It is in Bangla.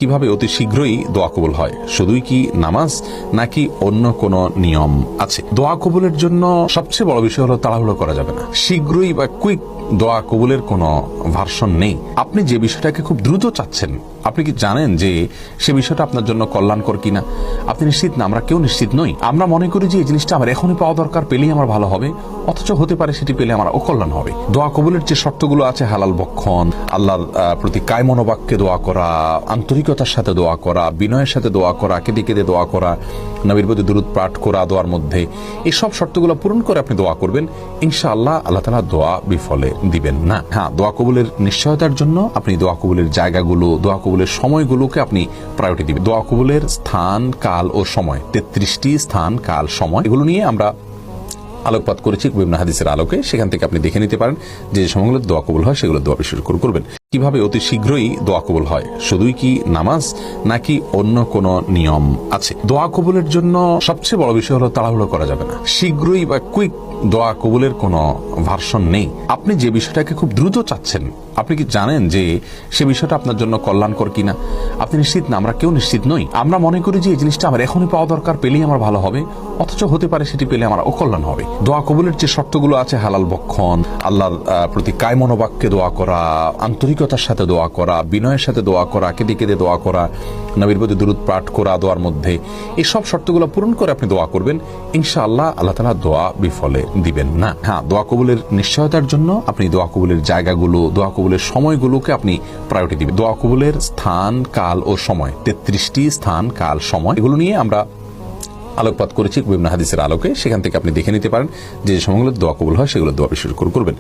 কিভাবে অতি শীঘ্রই দোয়া কবুল হয়? শুধুই কি নামাজ নাকি অন্য কোনো নিয়ম আছে? দোয়া কবুলের জন্য সবচেয়ে বড় বিষয় হলো তাড়াহুড়ো করা যাবে না। শীঘ্রই বা কুইক দোয়া কবুলের কোনো ভার্সন নেই। আপনি যে বিষয়টাকে খুব দ্রুত চাচ্ছেন, আপনি কি জানেন যে সে বিষয়টা আপনার জন্য কল্যাণকর কিনা? আপনি নিশ্চিত না, আমরা কেউ নিশ্চিত নই। আমরা মনে করি যে এই জিনিসটা আমার এখনই পাওয়া দরকার, পেলেই আমার ভালো হবে, অথচ হতে পারে সেটি পেলে আমার অকল্যাণ হবে। দোয়া কবুলের যে শর্তগুলো আছে, হালাল বক্ষণ, আল্লাহর প্রতি কায় মনোবাক্যে দোয়া করা, আন্তরিকতার সাথে দোয়া করা, বিনয়ের সাথে দোয়া করা, কেঁদে কেঁদে দোয়া করা, নবীর প্রতি দুরূদ পাঠ করা দোয়ার মধ্যে, এই সব শর্তগুলো পূরণ করে আপনি দোয়া করবেন, ইনশাআল্লাহ আল্লাহ তাআলা দোয়া বিফলে দিবেন না। হ্যাঁ, দোয়া কবুলের নিশ্চয়তার জন্য আপনি দোয়া কবুলের জায়গাগুলো, দোয়া কবুলের সময়গুলোকে আপনি প্রায়োরিটি দিবেন। দোয়া কবুলের স্থান, কাল ও সময়, 33টি স্থান, কাল, সময়, এগুলো নিয়ে আমরা আলোকপাত করেছি বিভিন্ন হাদিসের আলোকে। সেখান থেকে আপনি দেখে নিতে পারেন যে সময়গুলো দোয়া কবুল হয় সেগুলো দোয়া বেশি করে করবেন। কিভাবে অতি শীঘ্রই দোয়া কবুল হয়? শুধুই কি নামাজ নাকি অন্য কোনো নিয়ম আছে? দোয়া কবুলের জন্য সবচেয়ে বড় বিষয় হলো তাড়াহুড়ো করা যাবে না। শীঘ্রই বা কুইক দোয়া কবুলের কোনো ভার্সন নেই। আপনি যে বিষয়টাকে খুব দ্রুত চাচ্ছেন, আপনি কি জানেন যে সে বিষয়টা আপনার জন্য কল্যাণকর কিনা? আপনি নিশ্চিত না, আমরা কেউ নিশ্চিত নই। আমরা মনে করি যে এই জিনিসটা আমার এখনই পাওয়া দরকার, পেলেই আমার ভালো হবে, অথচ হতে পারে সেটি পেলে আমার অকল্যাণ হবে। দোয়া কবুলের যে শর্তগুলো আছে, হালাল বক্ষণ, আল্লাহর প্রতি কায় মনোবাক্যে দোয়া করা, আন্তরিকতার সাথে দোয়া করা, বিনয়ের সাথে দোয়া করা, কেঁদে কেঁদে দোয়া করা, নবীর প্রতি দুরূদ পাঠ করা দোয়ার মধ্যে, এই সব শর্তগুলো পূরণ করে আপনি দোয়া করবেন, ইনশাআল্লাহ আল্লাহ তাআলা দোয়া বিফলে দিবেন না। হ্যাঁ, দোয়া কবুলের নিশ্চয়তার জন্য আপনি দোয়া কবুলের জায়গাগুলো, দোয়া কবুলের সময়গুলোকে আপনি প্রায়োরিটি দিবেন। দোয়া কবুলের স্থান, কাল ও সময়, 33টি স্থান, কাল, সময়, এগুলো নিয়ে আমরা আলোকপাত করেছি বিভিন্ন হাদিসের আলোকে। সেখান থেকে আপনি দেখে নিতে পারেন যে সময়গুলো দোয়া কবুল হয় সেগুলো দোয়া বেশি করে করবেন।